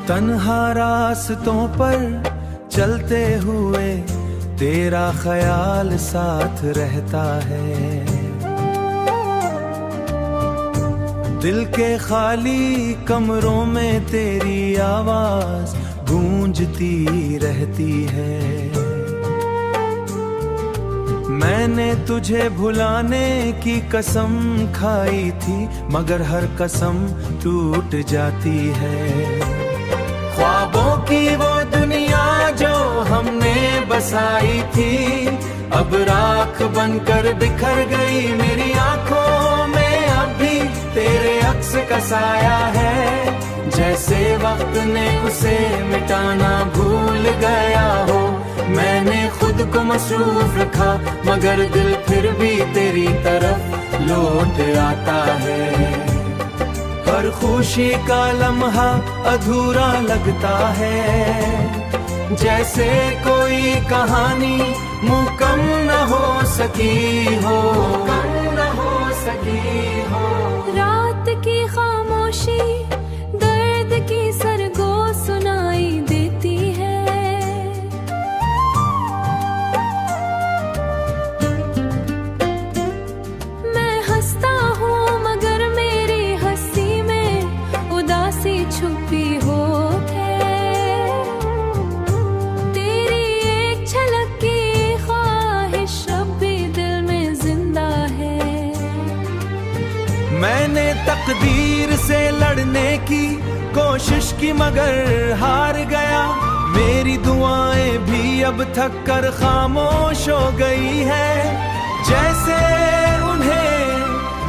तन्हा रास्तों पर चलते हुए तेरा ख्याल साथ रहता है। दिल के खाली कमरों में तेरी आवाज गूंजती रहती है। मैंने तुझे भुलाने की कसम खाई थी, मगर हर कसम टूट जाती है। ख्वाबों की वो दुनिया जो हमने बसाई थी, अब राख बनकर बिखर गई मेरी आंखों में। अब भी तेरे अक्स का साया है, जैसे वक्त ने उसे मिटाना भूल गया हो। मैंने खुद को मसरूफ रखा, मगर दिल फिर भी तेरी तरफ लौट आता है। हर खुशी का लम्हा अधूरा लगता है, जैसे कोई कहानी मुकम्मल न हो सकी हो, न हो सकी हो। रात की खामोशी दर्द की सरगो सुनाई देती है। मैं हंसता हूँ मगर मेरी हंसी में उदासी छुपी हो है। तेरी एक झलक की ख्वाहिश अब भी दिल में जिंदा है। मैंने तकदीर से लड़ने की कोशिश की मगर हार गया। मेरी दुआएं भी अब थक कर खामोश हो गई है। जैसे उन्हें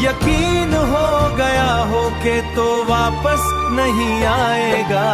यकीन हो गया हो कि तो वापस नहीं आएगा।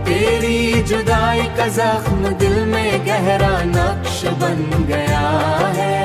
तेरी जुदाई का जख्म दिल में गहरा नक्श बन गया है।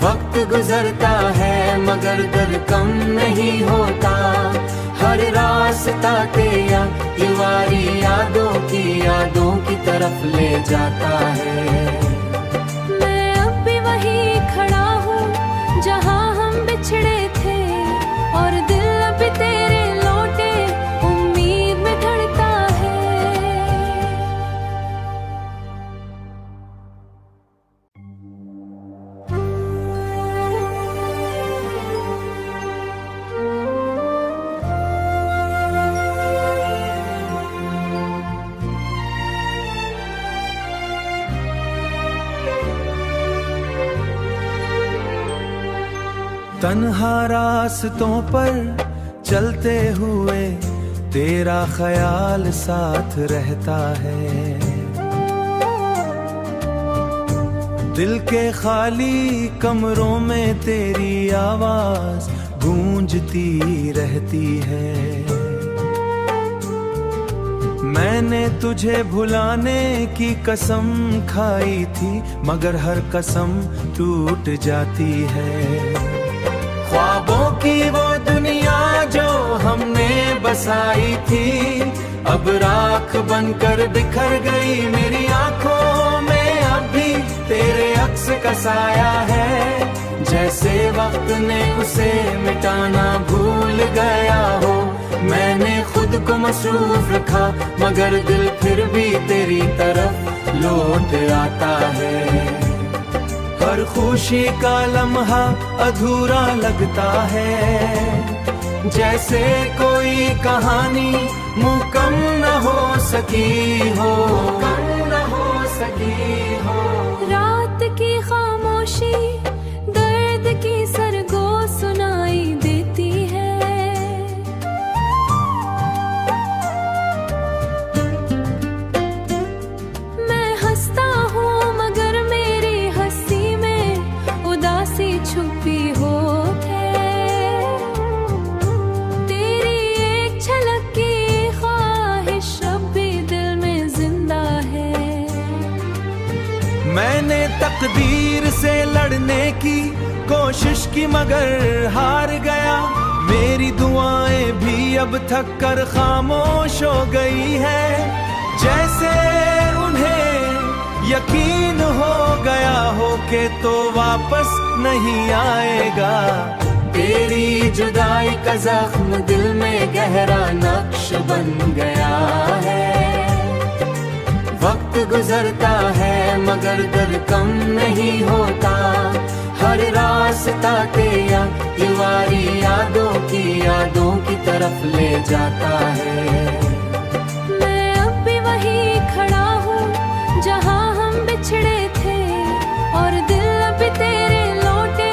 वक्त गुजरता है मगर दर्द कम नहीं होता। हर रास्ता तेरा दीवारी यादों की तरफ ले जाता है। मैं अब भी वहीं खड़ा हूँ जहाँ हम बिछड़े थे, और दिल अब तेरे लौटे उम्मीद में धड़कता है। तन्हा रास्तों पर चलते हुए तेरा ख्याल साथ रहता है। दिल के खाली कमरों में तेरी आवाज गूंजती रहती है। मैंने तुझे भुलाने की कसम खाई थी, मगर हर कसम टूट जाती है। ख्वाबों की वो दुनिया जो हमने बसाई थी, अब राख बनकर बिखर गई मेरी आंखों में। अब भी तेरे अक्स का साया है, जैसे वक्त ने उसे मिटाना भूल गया हो। मैंने खुद को मसरूफ रखा, मगर दिल फिर भी तेरी तरफ लौट आता है। हर खुशी का लम्हा अधूरा लगता है, जैसे कोई कहानी मुकम्मल न हो सकी हो, न हो सकी हो। रात की खामोशी दर्द की सरगो सुनाई देती है। मैं हंसता हूँ मगर मेरी हंसी में उदासी छुपी हो है। तेरी एक झलक की ख्वाहिश अब भी दिल में जिंदा है। मैंने तकदीर से लड़ने की कोशिश की मगर हार गया। मेरी दुआएं भी अब थक कर खामोश हो गई है। जैसे उन्हें यकीन हो गया हो कि तो वापस नहीं आएगा। तेरी जुदाई का जख्म दिल में गहरा नक्श बन गया है। वक्त गुजरता है मगर दर्द कम नहीं होता, हर रास्ता तेरा दीवारी यादों की तरफ ले जाता है। मैं अब भी वहीं खड़ा हूँ जहाँ हम बिछड़े थे, और दिल अब तेरे लौटे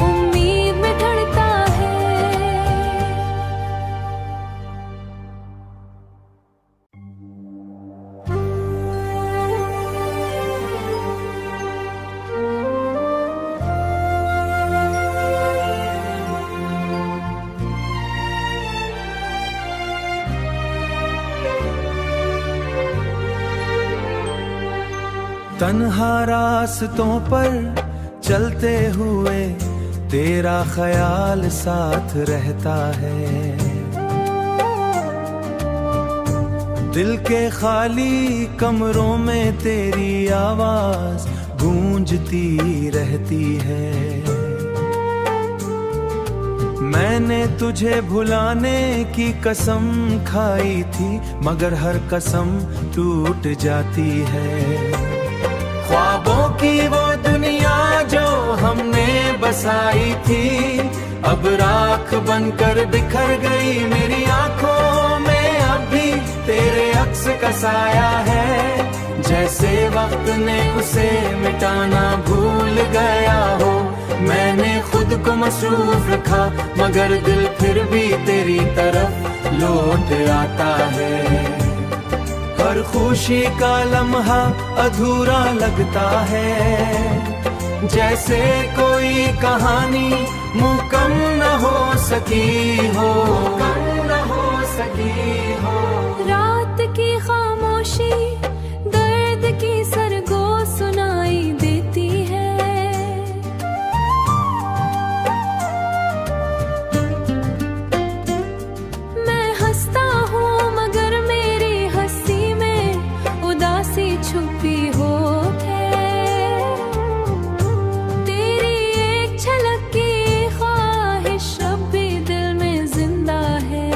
उम्मीद में धड़कता है। तन्हा रास्तों पर चलते हुए तेरा ख्याल साथ रहता है। दिल के खाली कमरों में तेरी आवाज गूंजती रहती है। मैंने तुझे भुलाने की कसम खाई थी, मगर हर कसम टूट जाती है। ख्वाबों की वो दुनिया जो हमने बसाई थी, अब राख बनकर बिखर गई मेरी आंखों में। अब भी तेरे अक्स का साया है, जैसे वक्त ने उसे मिटाना भूल गया हो। मैंने खुद को मसरूफ रखा मगर दिल फिर भी तेरी तरफ लौट आता है। हर खुशी का लम्हा अधूरा लगता है, जैसे कोई कहानी मुकम्मल न हो सकी हो, न हो सकी हो। रात की खामोशी दर्द की सरगो सुनाई देती है। मैं हंसता हूँ मगर मेरी हंसी में उदासी छुपी हो है। तेरी एक झलक की ख्वाहिश अब भी दिल में जिंदा है।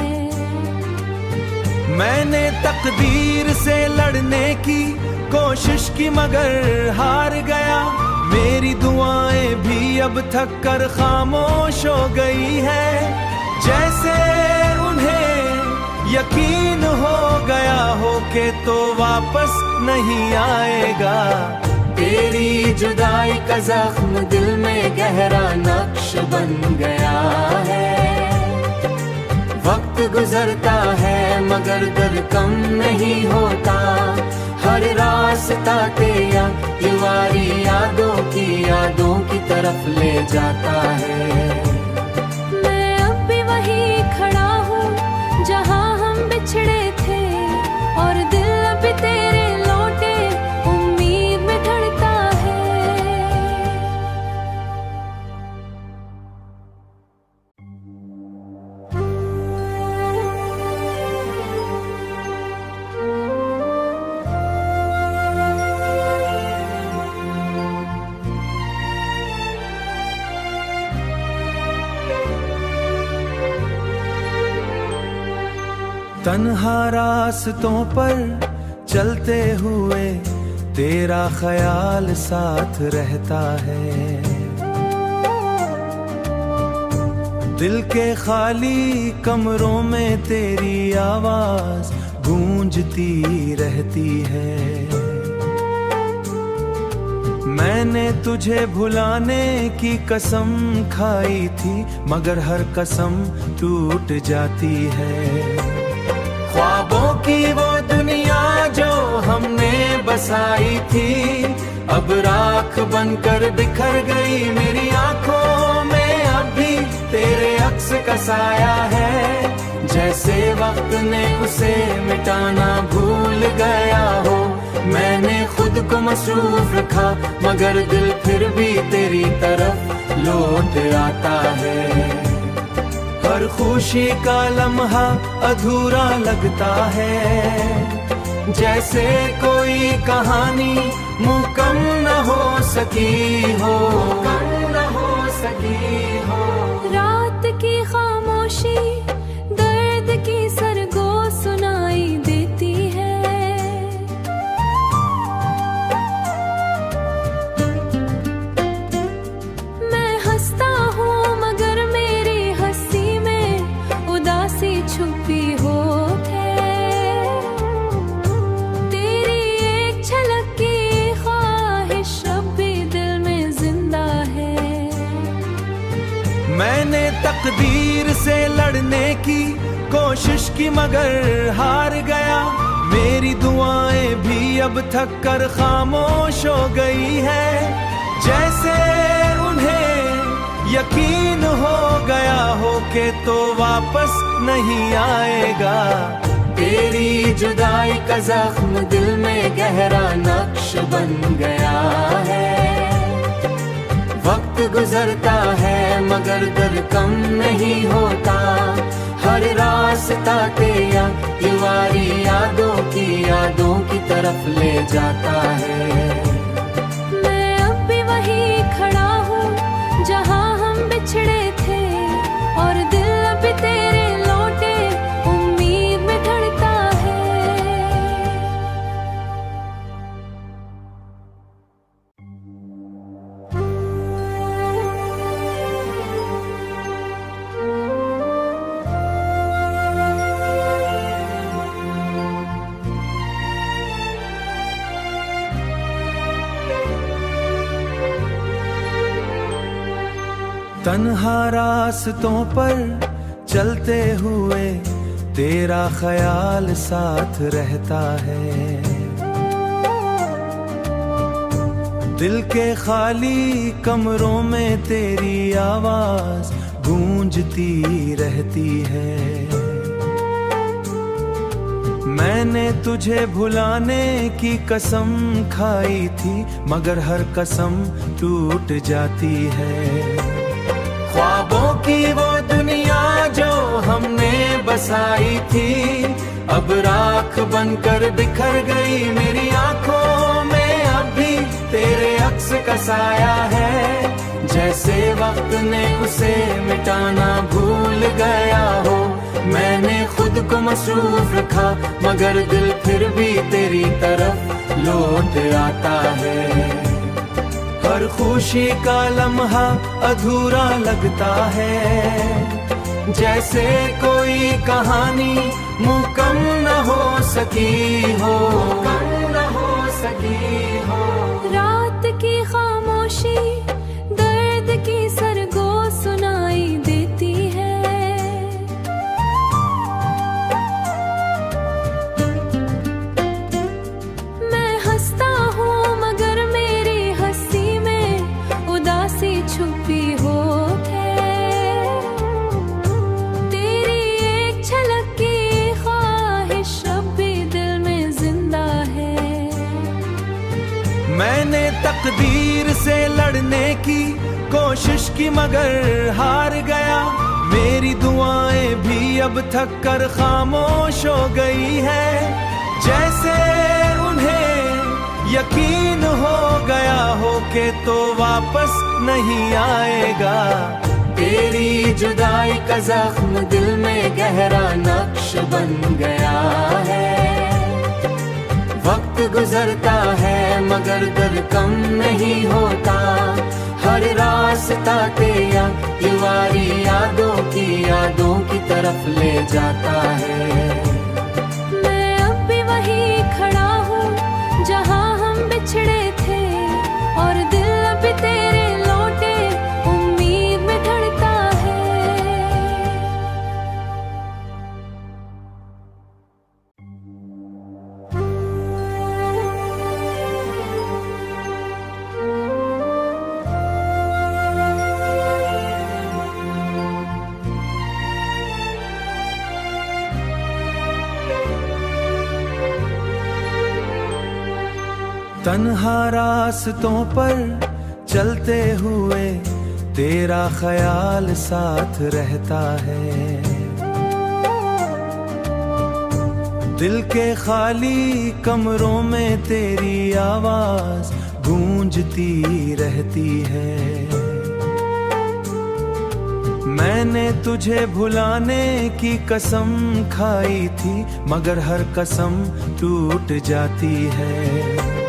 मैंने तकदीर से लड़ने की कोशिश की मगर हार गया। मेरी दुआएं भी अब थक कर खामोश हो गई है, जैसे उन्हें यकीन हो गया हो कि तो वापस नहीं आएगा। तेरी जुदाई का जख्म दिल में गहरा नक्श बन गया है। वक्त गुजरता है मगर दर्द कम नहीं होता, हर रास्ता तेरा दीवारी यादों की तरफ ले जाता है। मैं अब भी वहीं खड़ा हूँ जहाँ हम बिछड़े थे, और दिल अब तेरे लौटे उम्मीद में धड़कता है। तन्हा रास्तों पर चलते हुए तेरा ख्याल साथ रहता है। दिल के खाली कमरों में तेरी आवाज गूंजती रहती है। मैंने तुझे भुलाने की कसम खाई थी, मगर हर कसम टूट जाती है। ख्वाबों की वो दुनिया जो हमने बसाई थी, अब राख बनकर बिखर गई मेरी आंखों में। अब भी तेरे अक्स का साया है, जैसे वक्त ने उसे मिटाना भूल गया हो। मैंने खुद को मसरूफ रखा मगर दिल फिर भी तेरी तरफ लौट आता है। हर खुशी का लम्हा अधूरा लगता है, जैसे कोई कहानी मुकम्मल न हो सकी हो, न हो सकी हो। रात की लड़ने की कोशिश की मगर हार गया। मेरी दुआएं भी अब थक कर खामोश हो गई है। जैसे उन्हें यकीन हो गया हो के तो वापस नहीं आएगा। तेरी जुदाई का जख्म दिल में गहरा नक्श बन गया है। वक्त गुजरता है मगर दर्द कम नहीं होता। हर रास्ता तेरा दीवारी यादों की तरफ ले जाता है। मैं अब भी वहीं खड़ा हूँ जहाँ हम बिछड़े थे, और दिल अब तेरे लौटे उम्मीद में धड़कता है। तन्हा रास्तों पर चलते हुए तेरा ख्याल साथ रहता है। दिल के खाली कमरों में तेरी आवाज गूंजती रहती है। मैंने तुझे भुलाने की कसम खाई थी मगर हर कसम टूट जाती है। ख्वाबों की वो दुनिया जो हमने बसाई थी अब राख बनकर बिखर गई। मेरी आंखों में अब भी तेरे अक्स का साया है। जैसे वक्त ने उसे मिटाना भूल गया हो। मैंने खुद को मसरूफ रखा मगर दिल फिर भी तेरी तरफ लौट आता है। हर खुशी का लम्हा अधूरा लगता है। जैसे कोई कहानी मुकम्मल न हो सकी हो। रात की खामोशी दर्द की सरगो सुनाई देती है। मैं हंसता हूँ मगर मेरी हंसी में उदासी छुपी हो है। तेरी एक झलक की ख्वाहिश अब भी दिल में जिंदा है। मैंने तकदीर से लड़ने की कोशिश की मगर हार गया। मेरी दुआएं भी अब थक कर खामोश हो गई है। जैसे उन्हें यकीन हो गया हो के तो वापस नहीं आएगा। तेरी जुदाई का जख्म दिल में गहरा नक्श बन गया है। वक्त गुजरता है मगर दर्द कम नहीं होता। हर रास्ता तेरा दीवारी यादों की तरफ ले जाता है। मैं अब भी वहीं खड़ा हूँ जहाँ हम बिछड़े थे, और दिल अब तेरे लौटे उम्मीद में धड़कता है। तन्हा रास्तों पर चलते हुए तेरा ख्याल साथ रहता है। दिल के खाली कमरों में तेरी आवाज गूंजती रहती है। मैंने तुझे भुलाने की कसम खाई थी मगर हर कसम टूट जाती है।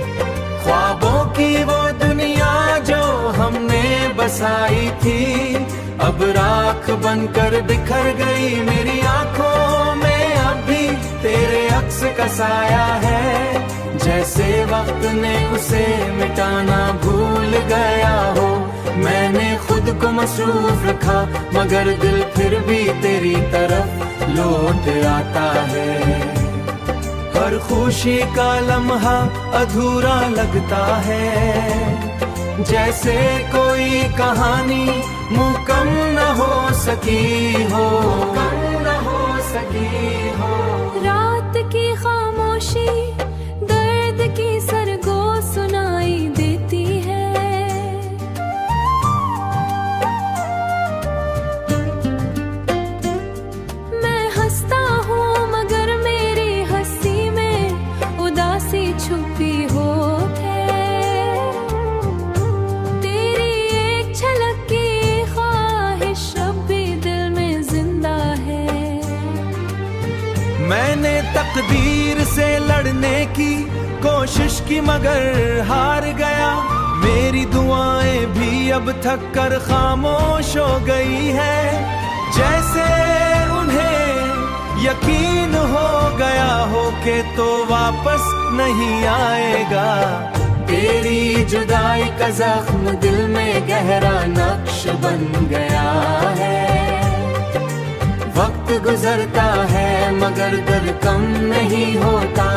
ख्वाबों की वो दुनिया जो हमने बसाई थी अब राख बनकर बिखर गई। मेरी आंखों में अब भी तेरे अक्स का साया है। जैसे वक्त ने उसे मिटाना भूल गया हो। मैंने खुद को मसरूफ रखा मगर दिल फिर भी तेरी तरफ लौट आता है। हर खुशी का लम्हा अधूरा लगता है, जैसे कोई कहानी मुकम्मल न हो सकी हो, न हो सकी हो। रात की खामोशी दर्द की सरगो सुनाई देती है। मैं हंसता हूँ मगर मेरी हंसी में उदासी छुपी हो है। तेरी एक झलक की ख्वाहिश अब भी दिल में जिंदा है। मैंने तकदीर से लड़ने की कोशिश की मगर हार गया। मेरी दुआएं भी अब थक कर खामोश हो गई है, जैसे उन्हें यकीन हो गया हो कि तो वापस नहीं आएगा। तेरी जुदाई का जख्म दिल में गहरा नक्श बन गया है। वक्त गुजरता है मगर दर्द कम नहीं होता।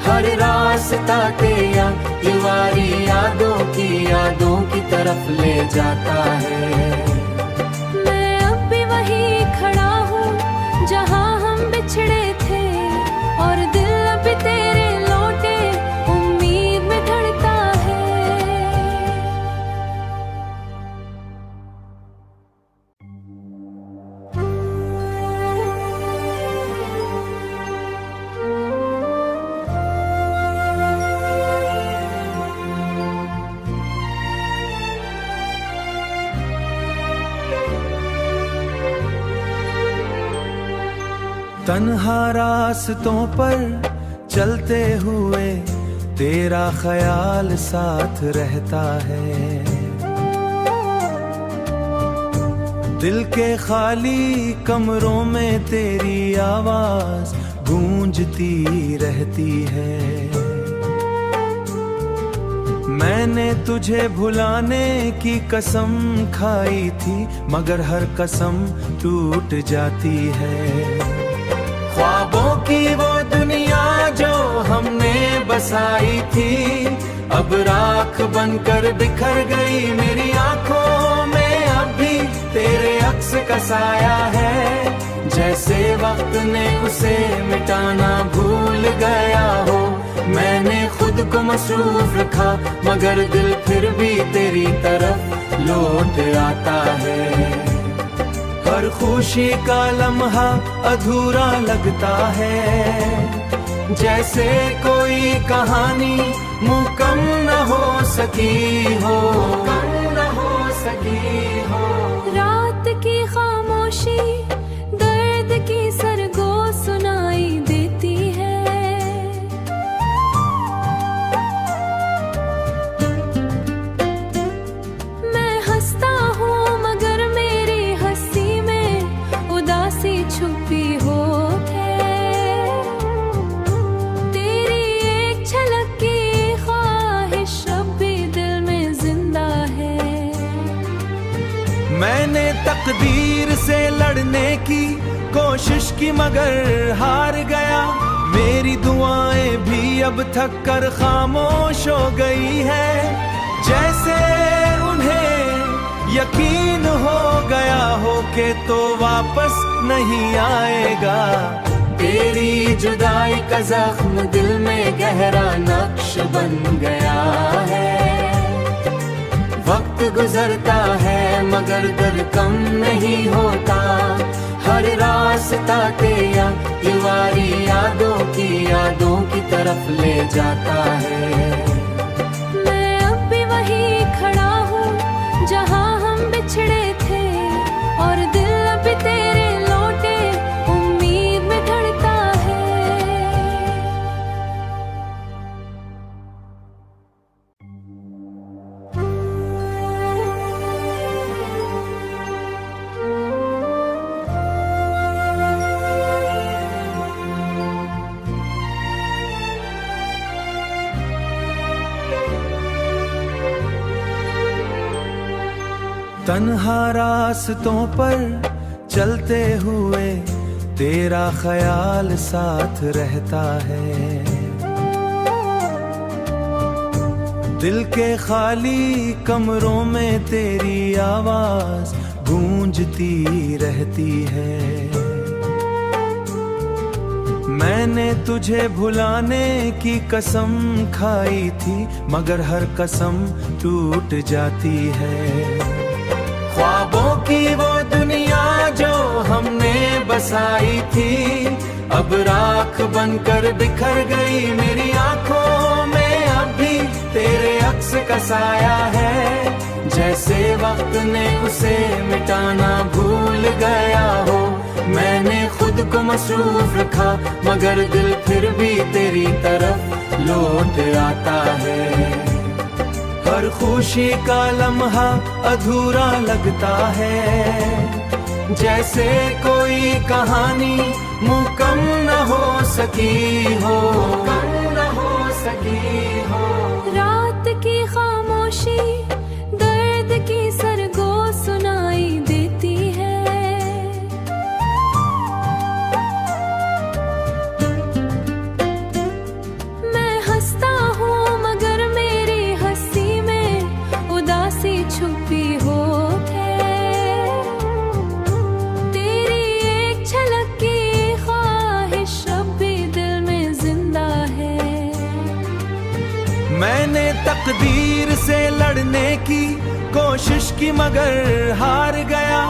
हर रास्ता तेरा दीवारी यादों की तरफ ले जाता है। मैं अब भी वहीं खड़ा हूँ जहाँ हम बिछड़े थे, और दिल अब तेरे लौटे उम्मीद में धड़कता है। तन्हा रास्तों पर चलते हुए तेरा ख्याल साथ रहता है। दिल के खाली कमरों में तेरी आवाज गूंजती रहती है। मैंने तुझे भुलाने की कसम खाई थी, मगर हर कसम टूट जाती है। ख्वाबों की वो दुनिया जो हमने बसाई थी, अब राख बनकर बिखर गई। मेरी आंखों में अब भी तेरे अक्स का साया है, जैसे वक्त ने उसे मिटाना भूल गया हो। मैंने खुद को मसरूफ रखा मगर दिल फिर भी तेरी तरफ लौट आता है। हर खुशी का लम्हा अधूरा लगता है, जैसे कोई कहानी मुकम्मल न हो सकी हो, न हो सकी हो। रात की खामोशी दर्द की सरगो सुनाई देती है। मैं हंसता हूँ मगर मेरी हंसी में उदासी छुपी हो है। तेरी एक झलक की ख्वाहिश अब भी दिल में जिंदा है। मैंने तकदीर से लड़ने की कोशिश की मगर हार गया। मेरी दुआएं भी अब थक कर खामोश हो गई है, जैसे उन्हें यकीन हो गया हो कि तो वापस नहीं आएगा। तेरी जुदाई का जख्म दिल में गहरा नक्श बन गया है। वक्त गुजरता है मगर दर्द कम नहीं होता। हर रास्ता तेरा दीवारी यादों की तरफ ले जाता है। मैं अब भी वहीं खड़ा हूँ जहाँ हम बिछड़े थे, और दिल अब तेरे लौटे उम्मीद में धड़कता है। तन्हा रास्तों पर चलते हुए तेरा ख्याल साथ रहता है। दिल के खाली कमरों में तेरी आवाज गूंजती रहती है। मैंने तुझे भुलाने की कसम खाई थी, मगर हर कसम टूट जाती है। ख्वाबों की वो दुनिया जो हमने बसाई थी, अब राख बनकर बिखर गई मेरी आंखों में। अब भी तेरे अक्स का साया है, जैसे वक्त ने उसे मिटाना भूल गया हो। मैंने खुद को मसरूफ रखा, मगर दिल फिर भी तेरी तरफ लौट आता है। हर खुशी का लम्हा अधूरा लगता है, जैसे कोई कहानी मुकम्मल न हो सकी हो, न हो सकी हो। रात की खामोशी दर्द की सरगो सुनाई देती है। मैं हंसता हूँ मगर मेरी हंसी में उदासी छुपी हो है। तेरी एक झलक की ख्वाहिश अब भी दिल में जिंदा है। मैंने तकदीर से लड़ने की कोशिश की मगर हार गया।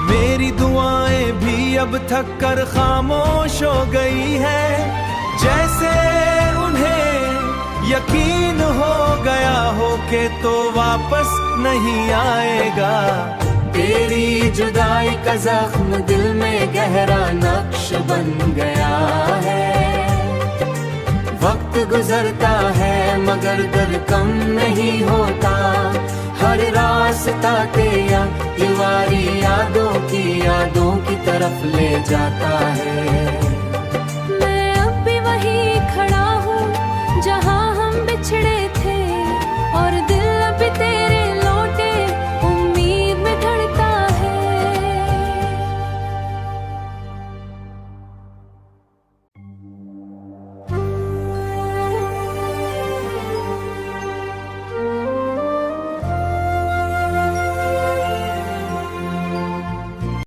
मेरी दुआएं भी अब थक कर खामोश हो गई है, जैसे उन्हें यकीन हो गया हो कि तो वापस नहीं आएगा। तेरी जुदाई का जख्म दिल में गहरा नक्श बन गया है। वक्त गुजरता है मगर दर्द कम नहीं होता। हर रास्ता तेरा दीवारी यादों की तरफ ले जाता